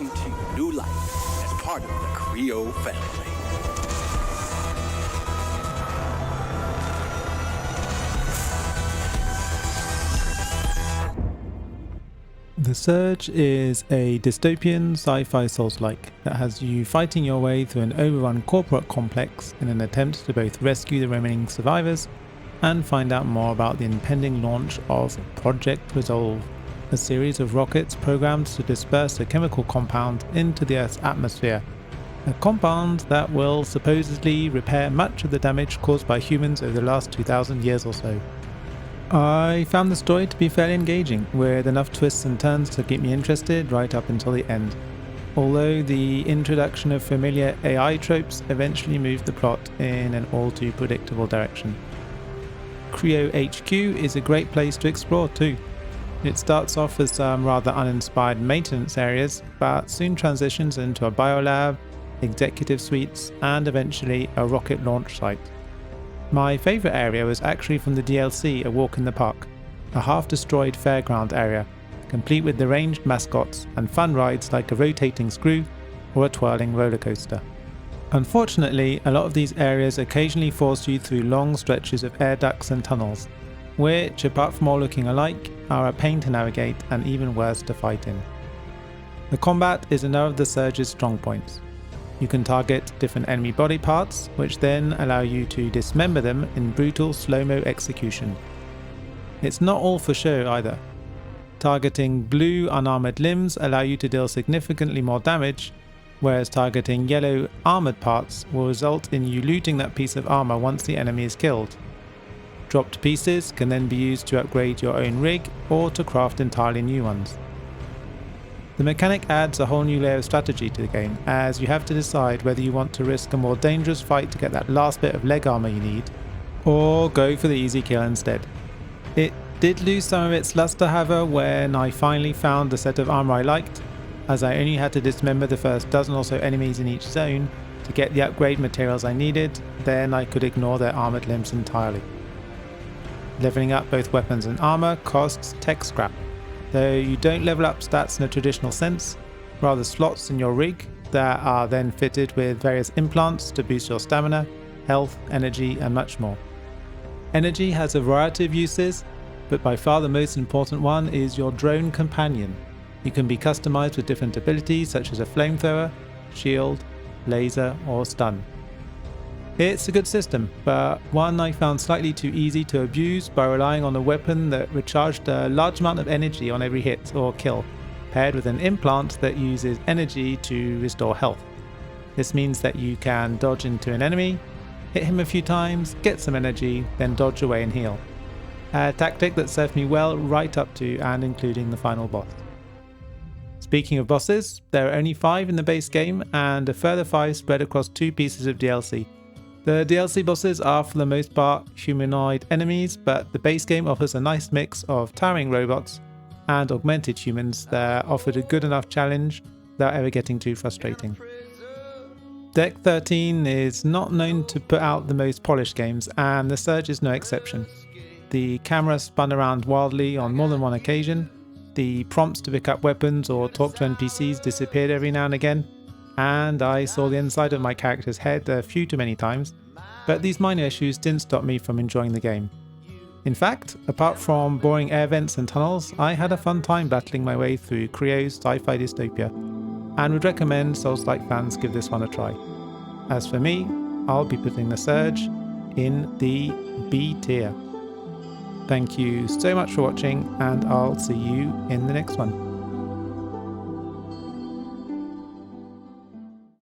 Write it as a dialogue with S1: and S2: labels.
S1: welcome to your new life as part of the Creole family.
S2: The Surge is a dystopian sci-fi soulslike that has you fighting your way through an overrun corporate complex in an attempt to both rescue the remaining survivors and find out more about the impending launch of Project Resolve, a series of rockets programmed to disperse a chemical compound into the Earth's atmosphere, a compound that will supposedly repair much of the damage caused by humans over the last 2,000 years or so. I found the story to be fairly engaging, with enough twists and turns to keep me interested right up until the end, although the introduction of familiar AI tropes eventually moved the plot in an all too predictable direction. Creo HQ is a great place to explore too. It starts off with some rather uninspired maintenance areas, but soon transitions into a biolab, executive suites, and eventually a rocket launch site. My favourite area was actually from the DLC A Walk in the Park, a half-destroyed fairground area, complete with deranged mascots and fun rides like a rotating screw or a twirling roller coaster. Unfortunately, a lot of these areas occasionally force you through long stretches of air ducts and tunnels, which, apart from all looking alike, are a pain to navigate and even worse to fight in. The combat is another of the Surge's strong points. You can target different enemy body parts, which then allow you to dismember them in brutal slow-mo execution. It's not all for show either. Targeting blue unarmoured limbs allow you to deal significantly more damage, whereas targeting yellow armoured parts will result in you looting that piece of armour once the enemy is killed. Dropped pieces can then be used to upgrade your own rig or to craft entirely new ones. The mechanic adds a whole new layer of strategy to the game, as you have to decide whether you want to risk a more dangerous fight to get that last bit of leg armour you need, or go for the easy kill instead. It did lose some of its luster, however, when I finally found the set of armour I liked, as I only had to dismember the first dozen or so enemies in each zone to get the upgrade materials I needed. Then I could ignore their armoured limbs entirely. Leveling up both weapons and armour costs tech scrap, though you don't level up stats in a traditional sense, rather slots in your rig that are then fitted with various implants to boost your stamina, health, energy, and much more. Energy has a variety of uses, but by far the most important one is your drone companion. You can be customized with different abilities such as a flamethrower, shield, laser, or stun. It's a good system, but one I found slightly too easy to abuse by relying on a weapon that recharged a large amount of energy on every hit or kill, paired with an implant that uses energy to restore health. This means that you can dodge into an enemy, hit him a few times, get some energy, then dodge away and heal. A tactic that served me well right up to and including the final boss. Speaking of bosses, there are only 5 in the base game and a further 5 spread across 2 pieces of DLC. The DLC bosses are for the most part humanoid enemies, but the base game offers a nice mix of towering robots and augmented humans that offered a good enough challenge without ever getting too frustrating. Deck13 is not known to put out the most polished games, and The Surge is no exception. The camera spun around wildly on more than one occasion, the prompts to pick up weapons or talk to NPCs disappeared every now and again, and I saw the inside of my character's head a few too many times, but these minor issues didn't stop me from enjoying the game. In fact, apart from boring air vents and tunnels, I had a fun time battling my way through Creo's sci-fi dystopia, and would recommend Souls-like fans give this one a try. As for me, I'll be putting The Surge in the B tier. Thank you so much for watching, and I'll see you in the next one.